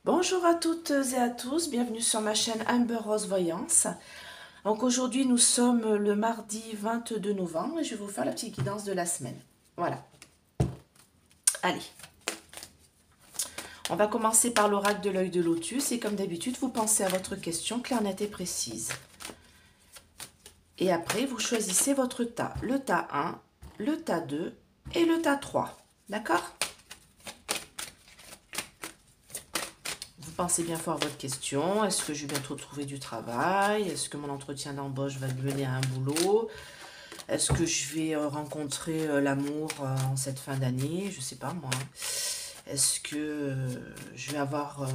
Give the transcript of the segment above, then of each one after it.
Bonjour à toutes et à tous, bienvenue sur ma chaîne Amber Rose Voyance. Donc aujourd'hui nous sommes le mardi 22 novembre et je vais vous faire la petite guidance de la semaine. Voilà. Allez. On va commencer par l'oracle de l'œil de lotus et comme d'habitude vous pensez à votre question claire, nette et précise. Et après vous choisissez votre tas. Le tas 1, le tas 2 et le tas 3. D'accord ? Vous pensez bien fort à votre question. Est-ce que je vais bientôt trouver du travail? Est-ce que mon entretien d'embauche va me mener à un boulot? Est-ce que je vais rencontrer l'amour en cette fin d'année? Je ne sais pas moi. Est-ce que je vais avoir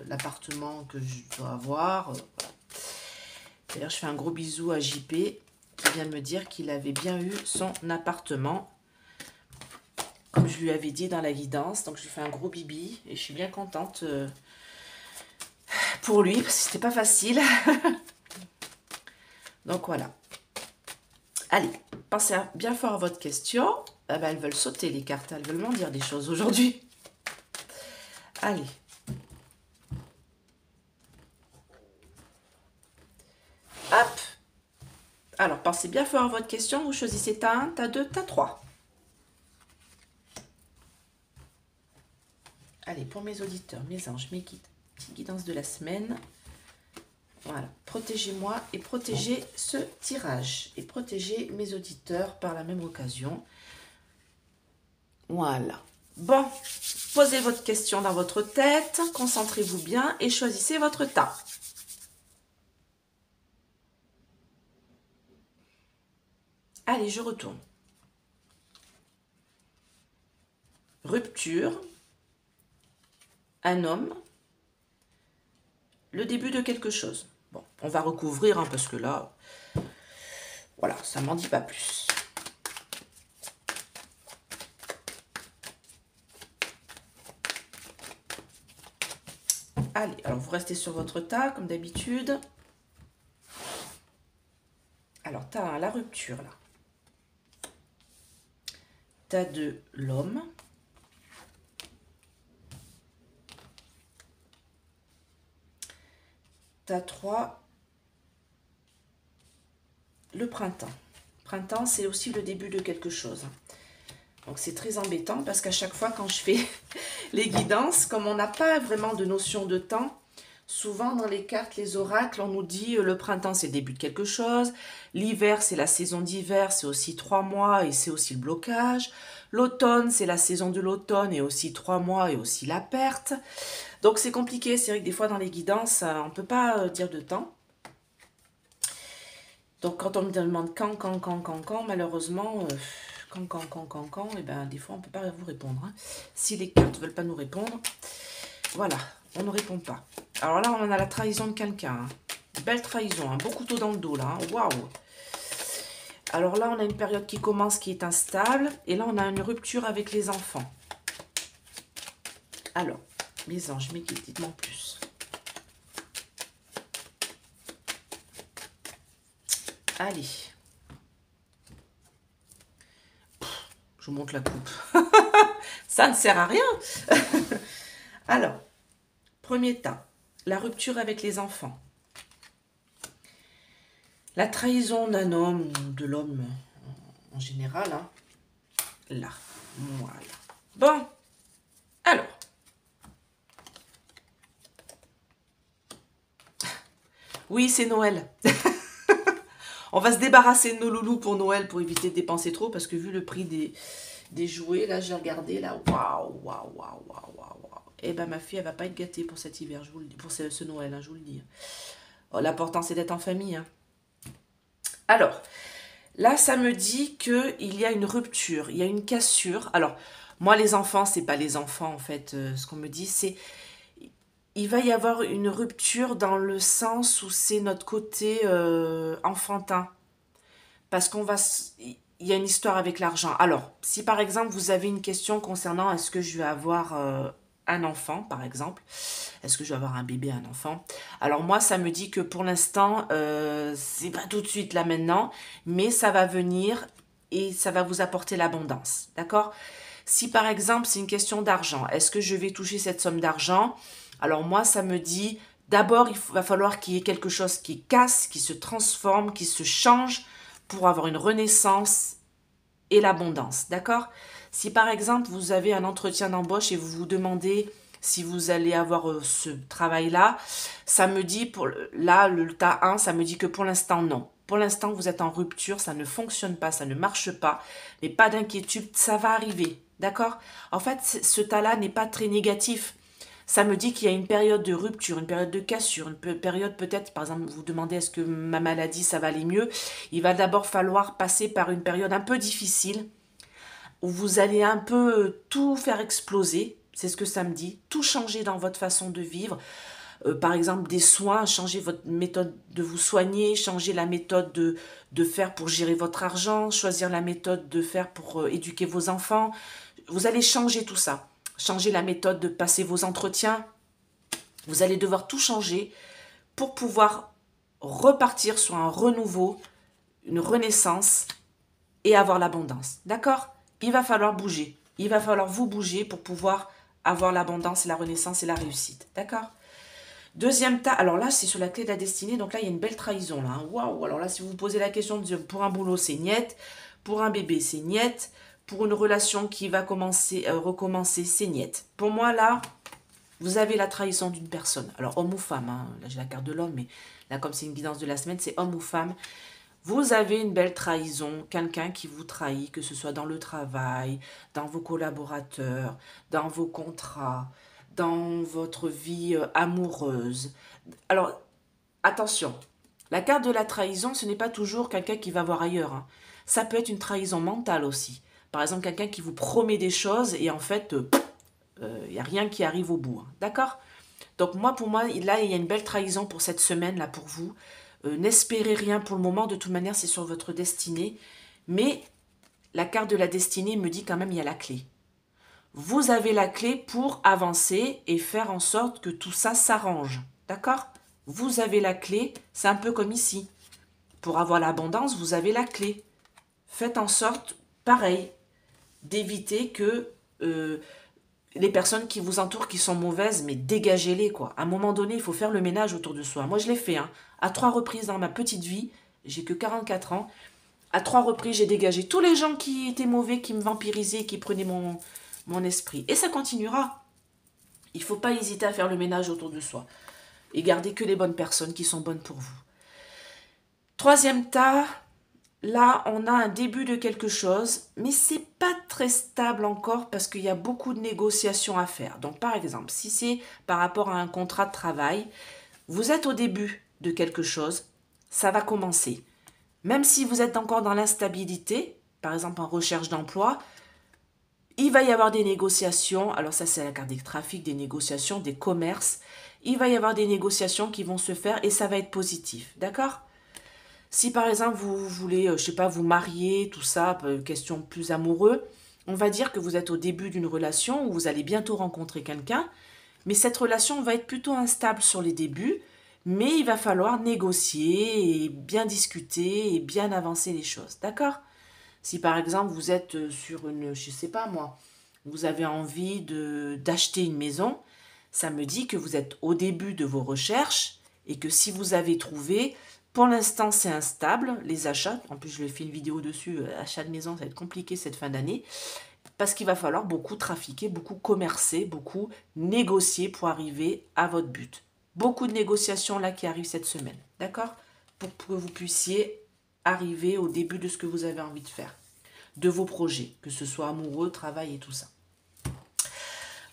l'appartement que je dois avoir? D'ailleurs, je fais un gros bisou à JP qui vient de me dire qu'il avait bien eu son appartement. Comme je lui avais dit dans la guidance, donc je lui fais un gros bibi et je suis bien contente pour lui parce que c'était pas facile. Donc voilà. Allez, pensez bien fort à votre question. Ah ben, elles veulent sauter les cartes, elles veulent m'en dire des choses aujourd'hui. Allez. Hop. Alors, pensez bien fort à votre question. Vous choisissez tas 1, tas 2, tas 3. Allez, pour mes auditeurs, mes anges, mes guides, petite guidance de la semaine. Voilà, protégez-moi et protégez ce tirage. Et protégez mes auditeurs par la même occasion. Voilà. Bon, posez votre question dans votre tête, concentrez-vous bien et choisissez votre tas. Allez, je retourne. Rupture, un homme, le début de quelque chose. Bon, on va recouvrir hein, parce que là, voilà, ça m'en dit pas plus. Allez, alors vous restez sur votre tas comme d'habitude. Alors, tas 1, la rupture là. Tas 2, l'homme. Tas 3, le printemps. Printemps, c'est aussi le début de quelque chose. Donc c'est très embêtant parce qu'à chaque fois quand je fais les guidances, comme on n'a pas vraiment de notion de temps, souvent dans les cartes, les oracles, on nous dit le printemps c'est le début de quelque chose, l'hiver c'est la saison d'hiver, c'est aussi 3 mois et c'est aussi le blocage, l'automne c'est la saison de l'automne et aussi 3 mois et aussi la perte. Donc c'est compliqué, c'est vrai que des fois dans les guidances, on ne peut pas dire de temps. Donc quand on me demande quand, malheureusement, quand, et ben des fois on ne peut pas vous répondre. Hein. Si les cartes ne veulent pas nous répondre, voilà, on ne répond pas. Alors là, on a la trahison de quelqu'un. Hein. Belle trahison, un beau couteau dans le dos là. Hein. Waouh! Alors là, on a une période qui commence qui est instable. Et là, on a une rupture avec les enfants. Alors, mes anges, mes guides, dites-moi en plus. Allez. Je vous montre la coupe. Ça ne sert à rien. Alors, premier tas, la rupture avec les enfants. La trahison d'un homme ou de l'homme en général. Hein. Là, voilà. Bon, alors. Oui, c'est Noël. On va se débarrasser de nos loulous pour Noël pour éviter de dépenser trop parce que vu le prix des jouets, là, j'ai regardé, là, waouh. Eh ben, ma fille, elle va pas être gâtée pour cet hiver, je vous le dis, pour ce Noël, hein, je vous le dis. Oh, l'important, c'est d'être en famille. Hein. Alors, là, ça me dit qu'il y a une rupture, il y a une cassure. Alors, moi, les enfants, c'est pas les enfants, en fait. Ce qu'on me dit, c'est il va y avoir une rupture dans le sens où c'est notre côté enfantin. Parce qu'on va... Il y a une histoire avec l'argent. Alors, si par exemple, vous avez une question concernant est-ce que je vais avoir un enfant, par exemple, est-ce que je vais avoir un bébé, un enfant? Alors moi, ça me dit que pour l'instant, c'est pas tout de suite là maintenant, mais ça va venir et ça va vous apporter l'abondance, d'accord? Si par exemple, c'est une question d'argent, est-ce que je vais toucher cette somme d'argent? Alors moi, ça me dit, d'abord, va falloir qu'il y ait quelque chose qui casse, qui se transforme, qui se change pour avoir une renaissance et l'abondance, d'accord? Si par exemple, vous avez un entretien d'embauche et vous vous demandez si vous allez avoir ce travail-là, ça me dit, là, le tas 1, ça me dit que pour l'instant, non. Pour l'instant, vous êtes en rupture, ça ne fonctionne pas, ça ne marche pas, mais pas d'inquiétude, ça va arriver, d'accord? En fait, ce tas-là n'est pas très négatif. Ça me dit qu'il y a une période de rupture, une période de cassure, une période peut-être, par exemple, vous vous demandez est-ce que ma maladie, ça va aller mieux? Il va d'abord falloir passer par une période un peu difficile, où vous allez un peu tout faire exploser, c'est ce que ça me dit, tout changer dans votre façon de vivre. Par exemple, des soins, changer votre méthode de vous soigner, changer la méthode de faire pour gérer votre argent, choisir la méthode de faire pour éduquer vos enfants. Vous allez changer tout ça. Changer la méthode de passer vos entretiens. Vous allez devoir tout changer pour pouvoir repartir sur un renouveau, une renaissance et avoir l'abondance. D'accord? Il va falloir bouger. Il va falloir vous bouger pour pouvoir avoir l'abondance, la renaissance et la réussite. D'accord? Deuxième tas, alors là, c'est sur la clé de la destinée. Donc là, il y a une belle trahison. Là, hein. Waouh! Alors là, si vous vous posez la question de pour un boulot, c'est niet. Pour un bébé, c'est niet. Pour une relation qui va recommencer, c'est niet. Pour moi, là, vous avez la trahison d'une personne. Alors, homme ou femme. Hein. Là, j'ai la carte de l'homme, mais là, comme c'est une guidance de la semaine, c'est homme ou femme. Vous avez une belle trahison, quelqu'un qui vous trahit, que ce soit dans le travail, dans vos collaborateurs, dans vos contrats, dans votre vie amoureuse. Alors, attention, la carte de la trahison, ce n'est pas toujours quelqu'un qui va voir ailleurs. Hein. Ça peut être une trahison mentale aussi. Par exemple, quelqu'un qui vous promet des choses et en fait, il n'y a rien qui arrive au bout. Hein. D'accord? Donc moi, pour moi, là, il y a une belle trahison pour cette semaine, là, pour vous. N'espérez rien pour le moment, de toute manière, c'est sur votre destinée. Mais la carte de la destinée me dit quand même, il y a la clé. Vous avez la clé pour avancer et faire en sorte que tout ça s'arrange. D'accord? Vous avez la clé, c'est un peu comme ici. Pour avoir l'abondance, vous avez la clé. Faites en sorte, pareil, d'éviter que les personnes qui vous entourent qui sont mauvaises, mais dégagez-les, quoi. À un moment donné, il faut faire le ménage autour de soi. Moi, je l'ai fait, hein. À 3 reprises dans ma petite vie, j'ai que 44 ans. À 3 reprises, j'ai dégagé tous les gens qui étaient mauvais, qui me vampirisaient, qui prenaient mon esprit. Et ça continuera. Il ne faut pas hésiter à faire le ménage autour de soi. Et garder que les bonnes personnes qui sont bonnes pour vous. Troisième tas, là, on a un début de quelque chose, mais c'est pas très stable encore parce qu'il y a beaucoup de négociations à faire. Donc, par exemple, si c'est par rapport à un contrat de travail, vous êtes au début de quelque chose, ça va commencer. Même si vous êtes encore dans l'instabilité, par exemple en recherche d'emploi, il va y avoir des négociations. Alors ça, c'est la carte des trafics, des négociations, des commerces. Il va y avoir des négociations qui vont se faire et ça va être positif. D'accord ? Si par exemple vous voulez, je sais pas, vous marier, tout ça, question plus amoureux, on va dire que vous êtes au début d'une relation où vous allez bientôt rencontrer quelqu'un, mais cette relation va être plutôt instable sur les débuts, mais il va falloir négocier et bien discuter et bien avancer les choses, d'accord? Si par exemple vous êtes sur une, je sais pas moi, vous avez envie d'acheter une maison, ça me dit que vous êtes au début de vos recherches et que si vous avez trouvé, pour l'instant, c'est instable, les achats. En plus, je vais faire une vidéo dessus. Achat de maison, ça va être compliqué cette fin d'année. Parce qu'il va falloir beaucoup trafiquer, beaucoup commercer, beaucoup négocier pour arriver à votre but. Beaucoup de négociations là qui arrivent cette semaine. D'accord? Pour que vous puissiez arriver au début de ce que vous avez envie de faire. De vos projets, que ce soit amoureux, travail et tout ça.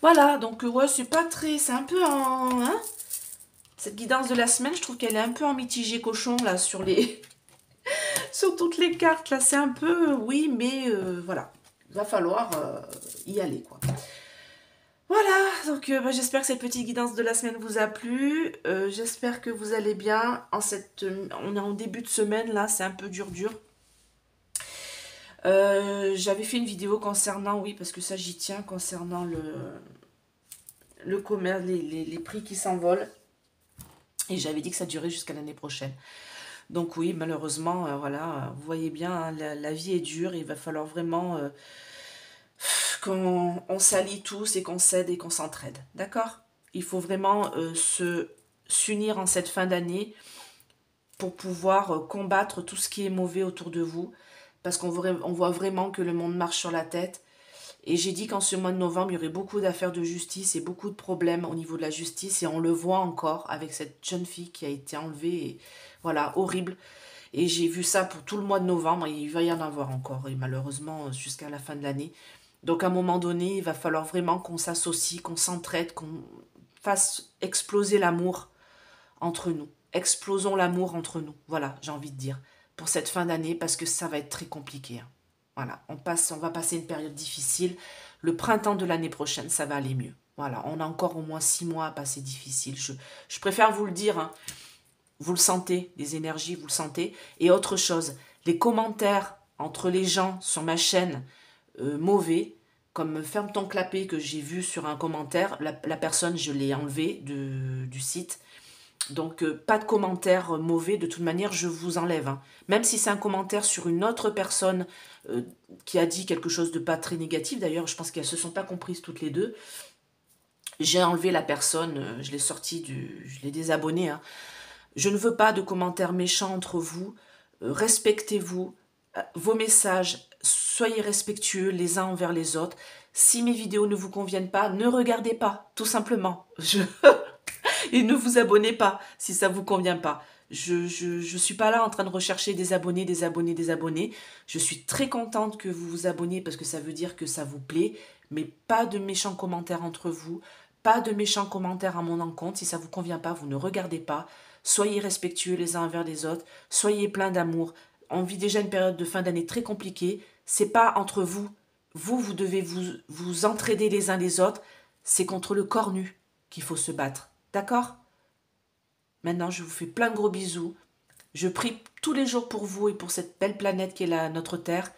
Voilà, donc ouais, c'est pas très... C'est un peu en... Hein, cette guidance de la semaine, je trouve qu'elle est un peu en mitigé cochon, là, sur les... sur toutes les cartes, là. C'est un peu... Oui, mais voilà. Il va falloir y aller, quoi. Voilà, donc j'espère que cette petite guidance de la semaine vous a plu. J'espère que vous allez bien. On est en début de semaine, là, c'est un peu dur. J'avais fait une vidéo concernant, oui, parce que ça, j'y tiens, concernant le commerce, les prix qui s'envolent. Et j'avais dit que ça durait jusqu'à l'année prochaine. Donc oui, malheureusement, voilà, vous voyez bien, hein, la vie est dure. Il va falloir vraiment qu'on s'allie tous et qu'on s'aide et qu'on s'entraide. D'accord? Il faut vraiment s'unir en cette fin d'année pour pouvoir combattre tout ce qui est mauvais autour de vous. Parce qu'on voit vraiment que le monde marche sur la tête. Et j'ai dit qu'en ce mois de novembre, il y aurait beaucoup d'affaires de justice et beaucoup de problèmes au niveau de la justice. Et on le voit encore avec cette jeune fille qui a été enlevée. Et voilà, horrible. Et j'ai vu ça pour tout le mois de novembre. Et il va y en avoir encore. Et malheureusement, jusqu'à la fin de l'année. Donc à un moment donné, il va falloir vraiment qu'on s'associe, qu'on s'entraide, qu'on fasse exploser l'amour entre nous. Explosons l'amour entre nous. Voilà, j'ai envie de dire. Pour cette fin d'année, parce que ça va être très compliqué. Hein. Voilà, on va passer une période difficile. Le printemps de l'année prochaine, ça va aller mieux. Voilà, on a encore au moins 6 mois à passer difficile. Je préfère vous le dire. Hein. Vous le sentez, les énergies, vous le sentez. Et autre chose, les commentaires entre les gens sur ma chaîne mauvais, comme Ferme ton clapet que j'ai vu sur un commentaire, la personne, je l'ai enlevé du site. Donc, pas de commentaires mauvais, de toute manière, je vous enlève. Hein. Même si c'est un commentaire sur une autre personne qui a dit quelque chose de pas très négatif, d'ailleurs, je pense qu'elles se sont pas comprises toutes les deux. J'ai enlevé la personne, je l'ai sortie je l'ai désabonnée. Hein. Je ne veux pas de commentaires méchants entre vous. Respectez-vous, vos messages, soyez respectueux les uns envers les autres. Si mes vidéos ne vous conviennent pas, ne regardez pas, tout simplement. Et ne vous abonnez pas si ça ne vous convient pas. Je suis pas là en train de rechercher des abonnés, des abonnés, des abonnés. Je suis très contente que vous vous abonnez parce que ça veut dire que ça vous plaît. Mais pas de méchants commentaires entre vous. Pas de méchants commentaires à mon encontre. Si ça ne vous convient pas, vous ne regardez pas. Soyez respectueux les uns envers les autres. Soyez pleins d'amour. On vit déjà une période de fin d'année très compliquée. C'est pas entre vous. Vous devez vous entraider les uns les autres. C'est contre le corps nu qu'il faut se battre. D'accord? Maintenant, je vous fais plein de gros bisous. Je prie tous les jours pour vous et pour cette belle planète qui est notre Terre.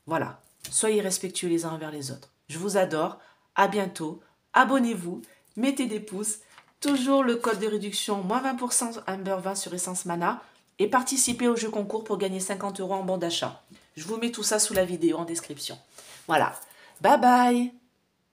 Voilà. Soyez respectueux les uns envers les autres. Je vous adore. À bientôt. Abonnez-vous. Mettez des pouces. Toujours le code de réduction, moins 20% Amber 20 sur Essence Mana. Et participez au jeu concours pour gagner 50 € en bon d'achat. Je vous mets tout ça sous la vidéo en description. Voilà. Bye bye.